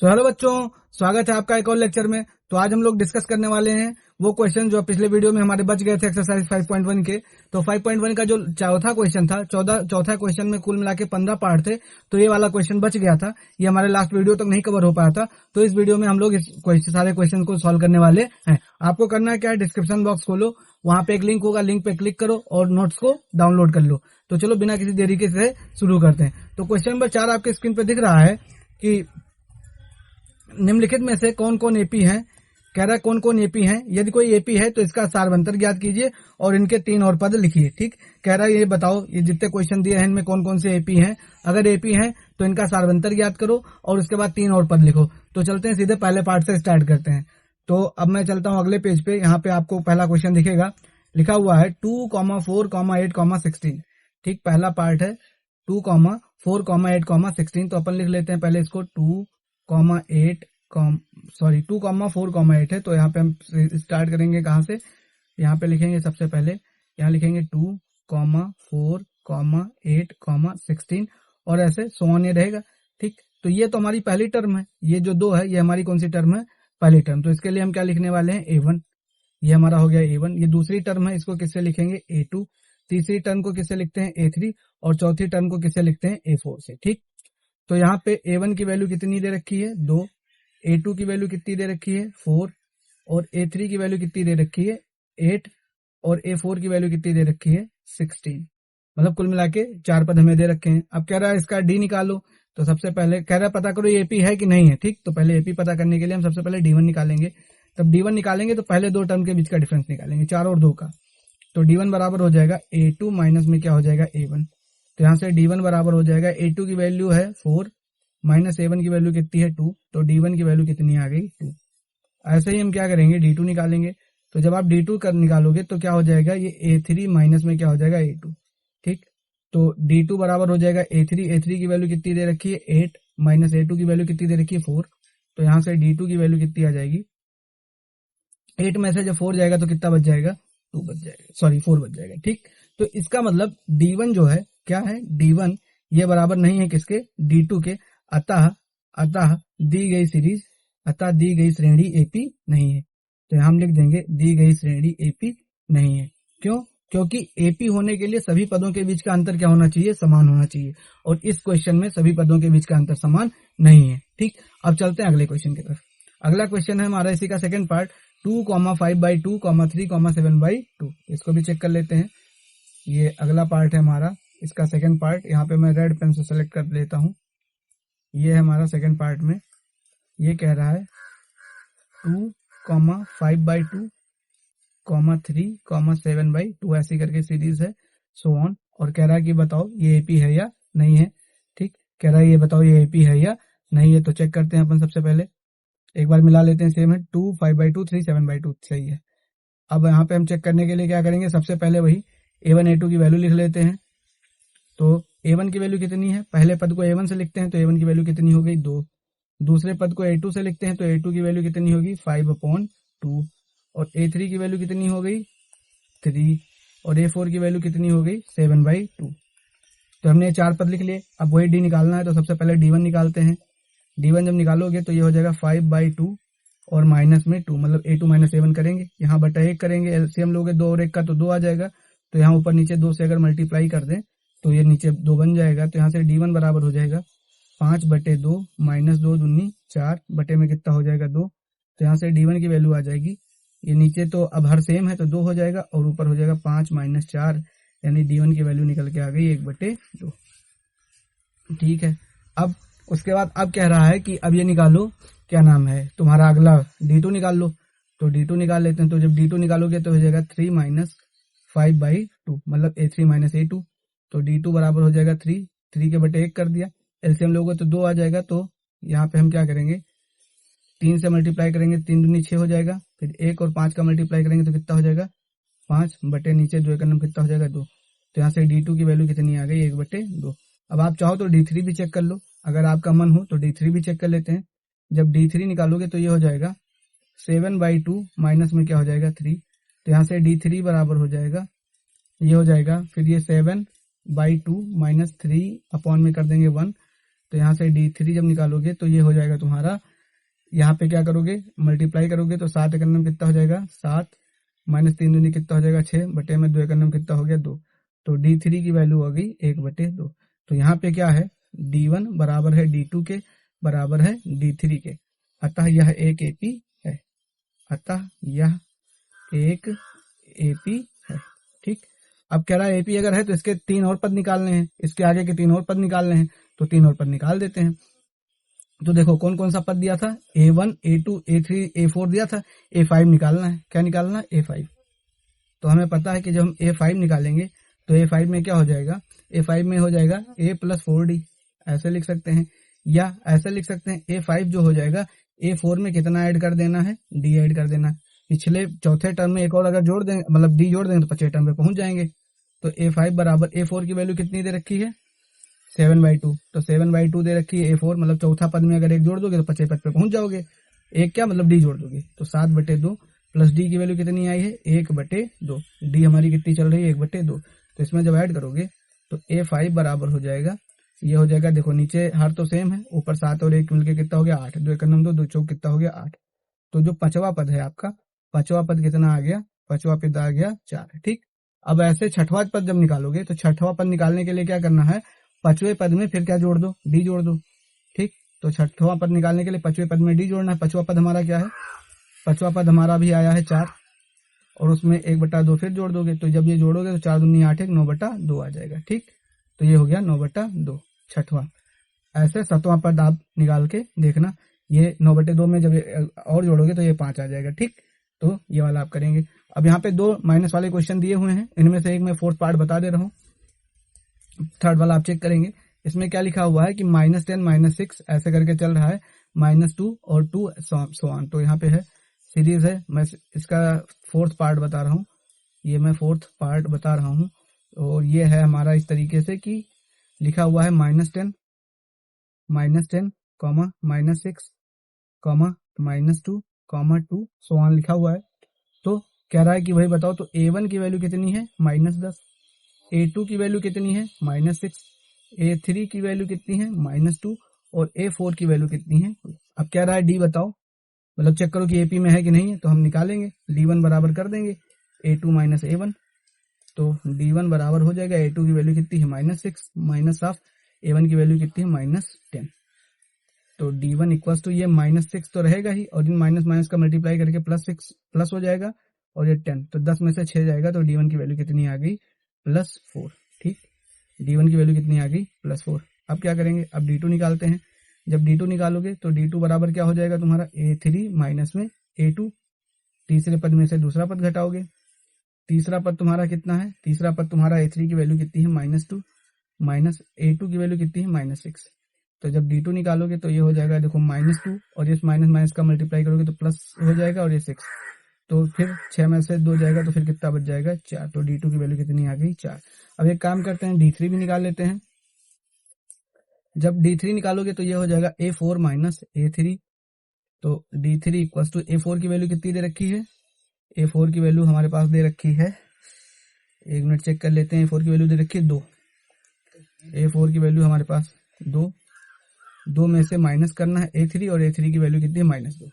Hello बच्चों, स्वागत है आपका एक और लेक्चर में। तो आज हम लोग डिस्कस करने वाले हैं वो क्वेश्चन जो पिछले वीडियो में हमारे बच गए थे एक्सरसाइज 5.1 के। तो 5.1 का जो चौथा क्वेश्चन था, चौथा क्वेश्चन में कुल मिला के 15 पार्ट थे, तो ये वाला क्वेश्चन बच गया था। ये हमारे लास्ट वीडियो तक नहीं कवर हो पाया था, तो इस वीडियो में हम लोग इस सारे क्वेश्चन को सॉल्व करने वाले हैं। आपको करना क्या है, डिस्क्रिप्शन बॉक्स खोलो, वहां पे एक लिंक होगा, लिंक पे क्लिक करो और नोट्स को डाउनलोड कर लो। तो चलो बिना किसी देरी के से शुरू करते हैं। तो क्वेश्चन नंबर 4 आपके स्क्रीन पे दिख रहा है कि निम्नलिखित में से कौन कौन एपी हैं। कह रहा है कौन कौन एपी हैं। यदि कोई एपी है तो इसका सारवंतर ज्ञात कीजिए और इनके 3 और पद लिखिए। ठीक, कह रहा है ये बताओ, ये जितने क्वेश्चन दिए हैं इनमें कौन कौन से एपी हैं। अगर एपी हैं तो इनका सारवंतर ज्ञात करो और उसके बाद 3 और पद लिखो। तो चलते हैं सीधे पहले पार्ट से स्टार्ट करते हैं। तो अब मैं चलता हूं अगले पेज पे। यहाँ पे आपको पहला क्वेश्चन दिखेगा, लिखा हुआ है 2, 4, 8, 16। ठीक, पहला पार्ट है 2, 4, 8, 16। तो अपन लिख लेते हैं पहले इसको 2, 8 2, 4, 8 है। तो यहाँ पे हम स्टार्ट करेंगे कहाँ से, यहाँ पे लिखेंगे सबसे पहले, यहाँ लिखेंगे 2, 4, 8, 16 और ऐसे सोन ये रहेगा। ठीक, तो ये तो हमारी पहली टर्म है। ये जो 2 है ये हमारी कौन सी टर्म है, पहली टर्म। तो इसके लिए हम क्या लिखने वाले हैं, A1। ये हमारा हो गया A1। ये दूसरी टर्म है, इसको किससे लिखेंगे, A2। तीसरी टर्म को किससे लिखते हैं, A3। और चौथी टर्म को किससे लिखते हैं, A4 से। ठीक, तो यहाँ पे A1 की वैल्यू कितनी दे रखी है, 2। A2 की वैल्यू कितनी दे रखी है, 4। और A3 की वैल्यू कितनी दे रखी है, 8। और A4 की वैल्यू कितनी दे रखी है, 16। मतलब कुल मिला के 4 पद हमें दे रखे हैं। अब कह रहा है इसका D निकालो। तो सबसे पहले कह रहा है पता करो ये एपी है कि नहीं है। ठीक, तो पहले एपी पता करने के लिए हम सबसे पहले D1 निकालेंगे। तब D1 निकालेंगे तो पहले 2 टर्म के बीच का डिफरेंस निकालेंगे, 4 और 2 का। तो D1 बराबर हो जाएगा A2 माइनस में क्या हो जाएगा, A1। तो यहाँ से D1 बराबर हो जाएगा, A2 की वैल्यू है 4 माइनस A1 की वैल्यू कितनी है, 2। तो D1 की वैल्यू कितनी आ गई, 2। ऐसे ही हम क्या करेंगे, D2 निकालेंगे। तो जब आप D2 कर निकालोगे तो क्या हो जाएगा, ये A3 माइनस में क्या हो जाएगा, A2। ठीक, तो D2 बराबर हो जाएगा A3। A3 की वैल्यू कितनी दे रखी है, 8 माइनस A2 की वैल्यू कितनी दे रखी है, 4। तो यहाँ से D2 की वैल्यू कितनी आ जाएगी, 8 में से जब 4 जाएगा तो कितना बच जाएगा, 2 बच जाएगा, सॉरी 4 बच जाएगा। ठीक, तो इसका मतलब D1 जो है क्या है, D1 ये बराबर नहीं है किसके, D2 के। अतः अतः दी गई सीरीज, अतः दी गई श्रेणी एपी नहीं है। तो हम लिख देंगे दी गई श्रेणी एपी नहीं है। क्यों, क्योंकि एपी होने के लिए सभी पदों के बीच का अंतर क्या होना चाहिए, समान होना चाहिए। और इस क्वेश्चन में सभी पदों के बीच का अंतर समान नहीं है। ठीक, अब चलते हैं अगले क्वेश्चन की तरफ। अगला क्वेश्चन है हमारा इसी का सेकंड पार्ट, 2, 5/2, 3, 7/2। इसको भी चेक कर लेते हैं। ये अगला पार्ट है हमारा, इसका सेकंड पार्ट। यहाँ पे मैं रेड पेन से सेलेक्ट कर लेता हूँ। ये है हमारा सेकंड पार्ट में। ये कह रहा है 2, 5/2, 3, 7/2 ऐसी करके सीरीज है, सो ऑन। और कह रहा है कि बताओ ये एपी है या नहीं है। ठीक, कह रहा है ये बताओ ये एपी है या नहीं है। तो चेक करते हैं अपन सबसे पहले, एक बार मिला लेते हैं। सेम है, 2, 5/2, 3, 7/2 सही है। अब यहाँ पे हम चेक करने के लिए क्या करेंगे, सबसे पहले वही A1 A2 की वैल्यू लिख लेते हैं। तो A1 की वैल्यू कितनी है, पहले पद को A1 से लिखते हैं तो A1 की वैल्यू कितनी हो गई, 2। दूसरे पद को A2 से लिखते हैं तो A2 की वैल्यू कितनी होगी, 5/2। और A3 की वैल्यू कितनी हो गई, 3। और A4 की वैल्यू कितनी हो गई, 7/2। तो हमने 4 पद लिख लिए। अब वही D निकालना है, तो सबसे पहले D1 निकालते हैं। D1 जब निकालोगे तो ये हो जाएगा 5/2 और माइनस में 2, मतलब A2 माइनस A1 करेंगे, यहाँ बटा 1 करेंगे, एलसीएम लोगे 2 और 1 का तो 2 आ जाएगा। तो यहाँ ऊपर नीचे 2 से अगर मल्टीप्लाई कर दें तो ये नीचे 2 बन जाएगा। तो यहाँ से D1 बराबर हो जाएगा 5/2 माइनस 2 दूनी 4 बटे में कितना हो जाएगा, 2। तो यहाँ से D1 की वैल्यू आ जाएगी, ये नीचे तो अब हर सेम है तो 2 हो जाएगा और ऊपर हो जाएगा 5 माइनस 4, यानी D1 की वैल्यू निकल के आ गई 1/2। ठीक है, अब उसके बाद अब कह रहा है कि अब ये निकालो, क्या नाम है तुम्हारा अगला, D2 निकाल लो। तो D2 निकाल लेते हैं। तो जब D2 निकालोगे तो हो जाएगा 3 माइनस 5/2, मतलब A3 माइनस A2। तो D2 बराबर हो जाएगा 3, 3 के बटे 1 कर दिया, एलसीएम लोगे तो 2 आ जाएगा। तो यहाँ पे हम क्या करेंगे, 3 से मल्टीप्लाई करेंगे, 3 दूनी 6 हो जाएगा, फिर 1 और 5 का मल्टीप्लाई करेंगे तो कितना हो जाएगा, 5 बटे नीचे 2 का कितना हो जाएगा, 2। तो यहाँ से D2 की वैल्यू कितनी आ गई, 1/2। अब आप चाहो तो D3 भी चेक कर लो, अगर आपका मन हो तो D3 भी चेक कर लेते हैं। जब D3 निकालोगे तो ये हो जाएगा 7/2 माइनस में क्या हो जाएगा, 3। तो यहाँ से D3 बराबर हो जाएगा, ये हो जाएगा, फिर ये 7/2 माइनस 3 अपॉन में कर देंगे 1। तो यहाँ से D3 जब निकालोगे तो ये हो जाएगा तुम्हारा यहाँ पे क्या करोगे, मल्टीप्लाई करोगे तो 7 एक नंबर कितना हो जाएगा 7, माइनस 3 दूनी कितना हो जाएगा 6, बटे में 2 एक नंबर कितना हो गया 2। तो D3 की वैल्यू हो गई 1/2। तो यहाँ पे क्या है, D1 बराबर है D2 के बराबर है D3 के, अतः यह एक AP है, अतः यह एक AP है। ठीक, अब कह रहा है AP अगर है तो इसके 3 और पद निकालने हैं, इसके आगे के 3 और पद निकालने हैं, तो 3 और पद निकाल देते हैं। तो देखो कौन कौन सा पद दिया था, A1 A2 A3 A4 दिया था, A5 निकालना है। क्या निकालना है, A5। तो हमें पता है कि जब हम A5 निकालेंगे तो A5 में क्या हो जाएगा, A5 में हो जाएगा A + 4D, ऐसे लिख सकते हैं, या ऐसे लिख सकते हैं A5 जो हो जाएगा A4 में कितना ऐड कर देना है, D ऐड कर देना है। पिछले चौथे टर्म में एक और अगर जोड़ देंगे, मतलब D जोड़ देंगे तो 5वें टर्म पे पहुंच जाएंगे। तो A5 बराबर A4 की वैल्यू कितनी दे रखी है 7/2, तो 7/2 दे रखी है A4, मतलब चौथा पद में अगर एक जोड़ दोगे तो 5वें पद पे पहुंच जाओगे। एक क्या मतलब D जोड़ दोगे तो 7/2 प्लस D की वैल्यू कितनी आई है 1/2, D हमारी कितनी चल रही है 1/2। तो इसमें जब ऐड करोगे तो A5 बराबर हो जाएगा, ये हो जाएगा, देखो नीचे हर तो सेम है, ऊपर 7 और 1 मिलके कितना हो गया 8, 2 1 2 2 चौक कितना हो गया 8। तो जो 5वां पद है आपका, 5वां पद कितना आ गया, 5वां पद आ गया 4। ठीक, अब ऐसे 6वां पद जब निकालोगे तो 6वां पद निकालने के लिए क्या करना है, 5वें पद में फिर क्या जोड़ दो, D जोड़ दो। ठीक, तो 6वां पद निकालने के लिए 5वें पद में D जोड़ना है। 5वां पद हमारा क्या है, 5वां पद हमारा भी आया है 4, और उसमें 1/2 फिर जोड़ दोगे, तो जब ये जोड़ोगे तो 4 दूनी 8 1 9/2 आ जाएगा। ठीक, तो ये हो गया 9/2 6वां। ऐसे 7वां पद आप निकाल के देखना, ये 9/2 में जब और जोड़ोगे तो ये 5 आ जाएगा। ठीक, तो ये वाला आप करेंगे। अब यहाँ पे 2 माइनस वाले क्वेश्चन दिए हुए हैं, इनमें से एक मैं फोर्थ पार्ट बता दे रहा हूँ, थर्ड वाला आप चेक करेंगे। इसमें क्या लिखा हुआ है कि -10 -6 ऐसे करके चल रहा है, -2 और 2 सो ऑन। तो यहाँ पे है सीरीज है, मैं इसका फोर्थ पार्ट बता रहा हूँ, ये मैं फोर्थ पार्ट बता रहा हूँ। और ये है हमारा इस तरीके से कि लिखा हुआ है -10 comma -6 comma -2 comma 2 so on लिखा हुआ है। तो कह रहा है कि भाई बताओ, तो A1 की वैल्यू कितनी है -10, A2 की वैल्यू कितनी है -6, A3 की वैल्यू कितनी है -2 और A4 की वैल्यू कितनी है। अब कह रहा है D बताओ, मतलब चेक करो कि AP में है कि नहीं है। तो हम निकालेंगे, D1 बराबर कर देंगे A2 - A1, तो D1 बराबर हो जाएगा A2 की वैल्यू कितनी है -6 माइनस ऑफ A1 की वैल्यू कितनी है -10। तो D1 इक्वल टू ये -6 तो रहेगा ही, और इन माइनस माइनस का मल्टीप्लाई करके +6 प्लस हो जाएगा, और ये 10, तो 10 में से 6 जाएगा, तो D1 की वैल्यू कितनी आ गई +4। ठीक, D1 की वैल्यू कितनी आ गई +4। अब क्या करेंगे, अब D2 निकालते हैं। जब D2 निकालोगे तो D2 बराबर क्या हो जाएगा तुम्हारा A3 माइनस में A2, तीसरे पद में से दूसरा पद घटाओगे, तीसरा पद तुम्हारा कितना है, तीसरा पद तुम्हारा A3 की वैल्यू कितनी है -2 माइनस A2 की वैल्यू कितनी है -6। तो जब D2 निकालोगे तो ये हो जाएगा, देखो -2 और इस माइनस माइनस का मल्टीप्लाई करोगे तो प्लस हो जाएगा, और ये 6, तो फिर 6 में से 2 जाएगा, तो फिर कितना बच जाएगा 4। तो D2 की वैल्यू कितनी आ गई 4। अब एक काम करते हैं, D3 भी निकाल लेते हैं। जब D3 निकालोगे तो ये हो जाएगा A4 माइनस A3, तो D3 इक्वल टू A4 की वैल्यू कितनी दे रखी है, A4 की वैल्यू हमारे पास दे रखी है, 1 मिनट चेक कर लेते हैं, A4 की वैल्यू दे रखी है 2, A4 की वैल्यू हमारे पास 2 में से माइनस करना है A3, और A3 की वैल्यू कितनी है -2।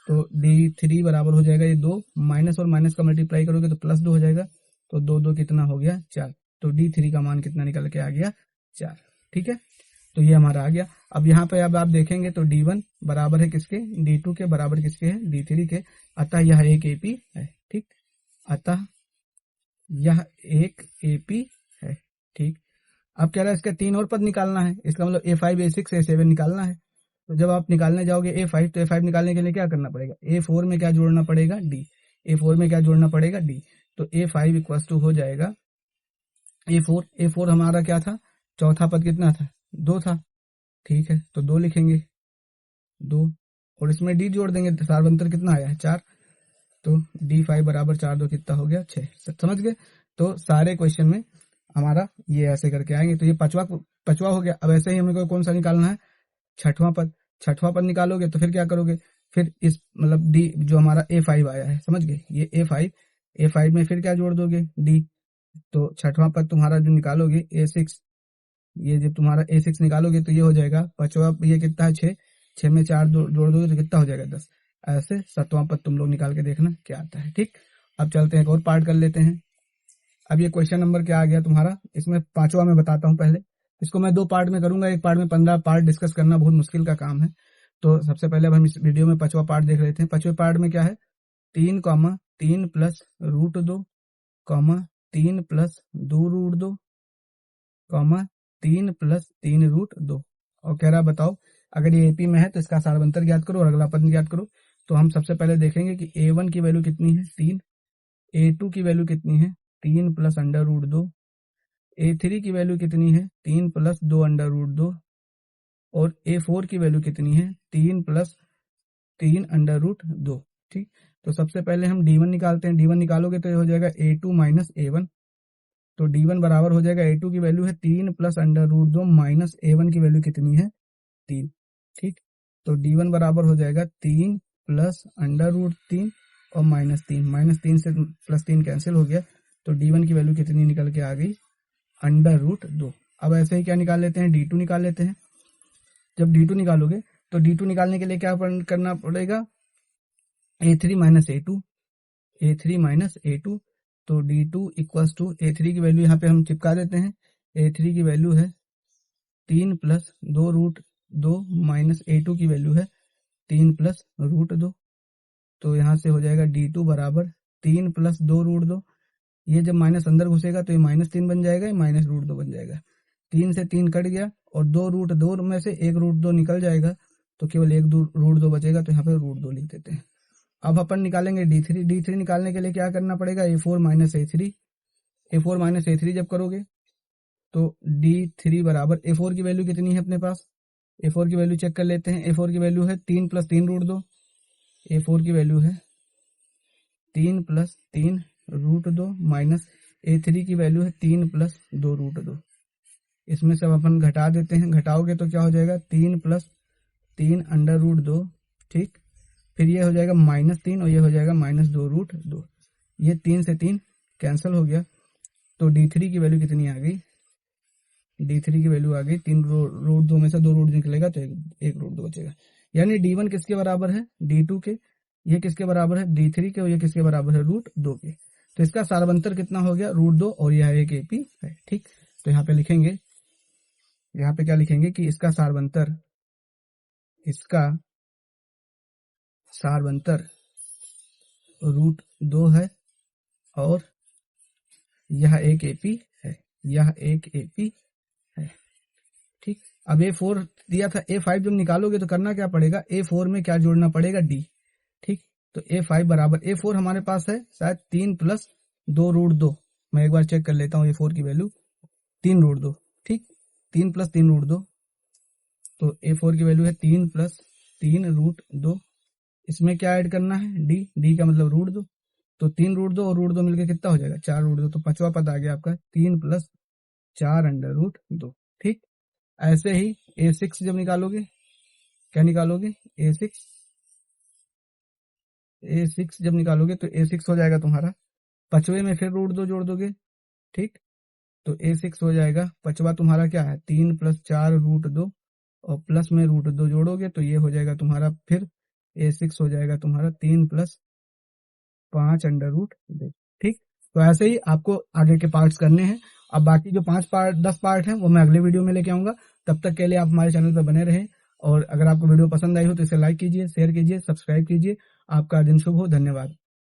तो D3 बराबर हो जाएगा ये 2, माइनस और माइनस का मल्टीप्लाई करोगे तो +2 हो जाएगा, तो 2 2 कितना हो गया 4। तो D3 का मान कितना निकल के आ गया 4। ठीक है, तो ये हमारा आ गया। अब यहाँ पे अब आप देखेंगे तो D1 बराबर है किसके, D2 के बराबर किसके है, D3 के, अतः यह एक AP है। ठीक, अतः यह एक AP है। ठीक, अब कह रहा है इसका 3 और पद निकालना है, इसका मतलब A5 A6 A7 निकालना है। तो जब आप निकालने जाओगे A5, तो A5 निकालने के लिए क्या करना पड़ेगा, A4 में क्या जोड़ना पड़ेगा D, A4 में क्या जोड़ना पड़ेगा D। तो A5 इक्वल टू हो जाएगा A4 हमारा क्या था, चौथा पद कितना था 2 था। ठीक है, तो 2 लिखेंगे 2, और इसमें D जोड़ देंगे, सार्वंतर कितना आया है 4, तो D5 बराबर 4 2 कितना हो गया 6। समझ गए। तो सारे क्वेश्चन में हमारा ये ऐसे करके आएंगे। तो ये पांचवा हो गया। अब ऐसे ही हमें को कौन सा निकालना है, छठवां पद निकालोगे तो फिर क्या करोगे, फिर इस मतलब D जो हमारा A5 आया है, समझ गए, ये A5 में फिर क्या जोड़ दोगे D। तो छठवां पद तुम्हारा जो निकालोगे A6, ये जब तुम्हारा A6 निकालोगे तो ये हो जाएगा, पांचवा ये कितना है 6, 6 में 4 जोड़ दोगे तो कितना हो जाएगा 10। ऐसे 7वां पद तुम लोग निकाल के देखना क्या आता है। ठीक, अब चलते हैं एक और पार्ट कर लेते हैं। अब ये क्वेश्चन नंबर क्या आ गया तुम्हारा, इसमें 5वां मैं बताता हूँ पहले। इसको मैं 2 पार्ट में करूंगा, एक पार्ट में 15 पार्ट डिस्कस करना बहुत मुश्किल का काम है। तो सबसे पहले अब हम इस वीडियो में 5वां पार्ट देख लेते हैं। 5वें पार्ट में क्या है, 3, प्लस √2, 3 प्लस 2 √2, 3 प्लस 3 √2। और कह रहा बताओ अगर ये एपी में है तो इसका सारवंतर ज्ञात करो और अगला पद ज्ञात करो। तो हम सबसे पहले देखेंगे कि a1 की वैल्यू कितनी है 3, a2 की वैल्यू कितनी है 3 प्लस √2, a3 की वैल्यू कितनी है 3 प्लस 2 √2 और a4 की वैल्यू कितनी है 3 प्लस 3 √2। ठीक, तो सबसे पहले हम d1 निकालते हैं। d1 निकालोगे तो ये हो जाएगा a2 माइनस a1। तो d1 बराबर हो जाएगा a2 की वैल्यू है 3 प्लस √2 माइनस a1 की वैल्यू कितनी है 3। ठीक, तो d1 बराबर हो जाएगा 3 प्लस √3 और -3 से +3 कैंसिल हो गया। तो d1 की वैल्यू कितनी निकल के आ गई √2। अब ऐसे ही क्या निकाल लेते हैं, d2 निकाल लेते हैं। जब d2 निकालोगे तो d2 निकालने के लिए क्या करना पड़ेगा, a3 माइनस a2। तो d2 इक्वल्स टू a3 की वैल्यू यहाँ पे हम चिपका देते हैं। a3 की वैल्यू है 3 प्लस 2 √2 माइनस a2 की वैल्यू है 3 प्लस √2। तो यहाँ से हो जाएगा d2 बराबर 3 प्लस 2 √2। ये जब माइनस अंदर घुसेगा तो ये -3 बन जाएगा, ये -√2 बन जाएगा। 3 से 3 कट गया और 2 √2 में से 1 √2 निकल जाएगा तो केवल 1 √2 बचेगा। तो यहाँ पे √2 लिख देते हैं। अब अपन निकालेंगे d3 निकालने के लिए क्या करना पड़ेगा, a4 माइनस a3 जब करोगे तो d3 बराबर a4 की वैल्यू कितनी है अपने पास, a4 की वैल्यू चेक कर लेते हैं। a4 की वैल्यू है 3 प्लस 3 √2। a4 की वैल्यू है 3 प्लस 3 √2 माइनस a3 की वैल्यू है 3 प्लस 2 √2। इसमें से अपन घटा देते हैं, घटाओगे तो क्या हो जाएगा 3 प्लस 3 √2। ठीक, फिर ये हो जाएगा -3 और ये हो जाएगा -2 √2। ये 3 से 3 कैंसिल हो गया। तो d3 की वैल्यू कितनी आ गई, d3 की वैल्यू आ गई 3 √2 में से 2 √2 निकलेगा तो 1 √2 बचेगा। यानी d1 किसके बराबर है d2 के, ये किसके बराबर है d3 के और ये किसके बराबर है √2 के। तो इसका सारवंतर कितना हो गया √2 और यह एक एपी है। ठीक, तो यहाँ पे लिखेंगे, यहाँ पे क्या लिखेंगे कि इसका सारवंतर √2 है और यह एक एपी है, यह एक एपी है। ठीक, अब a4 दिया था, a5 जब निकालोगे तो करना क्या पड़ेगा, a4 में क्या जोड़ना पड़ेगा d। ठीक, तो a5 बराबर a4 हमारे पास है शायद 3 प्लस 2 √2। मैं एक बार चेक कर लेता हूँ, a4 की वैल्यू 3 √2। ठीक, 3 प्लस 3 √2। तो a4 की वैल्यू है 3 प्लस 3 √2। इसमें क्या ऐड करना है d का मतलब √2। तो 3 √2 और √2 मिलकर कितना हो जाएगा 4 √2। तो 5वां पद आ गया आपका 3 प्लस 4 √2। ठीक, ऐसे ही a6 जब निकालोगे, क्या निकालोगे a6 जब निकालोगे तो a6 हो जाएगा तुम्हारा 5वें में फिर √2 जोड़ दोगे। ठीक, तो a6 हो जाएगा 5वां तुम्हारा क्या है 3 प्लस 4 √2 और प्लस में √2 जोड़ोगे तो ये हो जाएगा तुम्हारा फिर a6 हो जाएगा तुम्हारा 3 प्लस 5 √2। ठीक, तो ऐसे ही आपको आगे के पार्ट्स करने हैं। अब बाकी जो 10 पार्ट हैं वो मैं अगले वीडियो में लेके आऊंगा। तब तक के लिए आप हमारे चैनल पर बने रहें और अगर आपको वीडियो पसंद आई हो तो इसे लाइक कीजिए, शेयर कीजिए, सब्सक्राइब कीजिए। आपका दिन शुभ हो, धन्यवाद।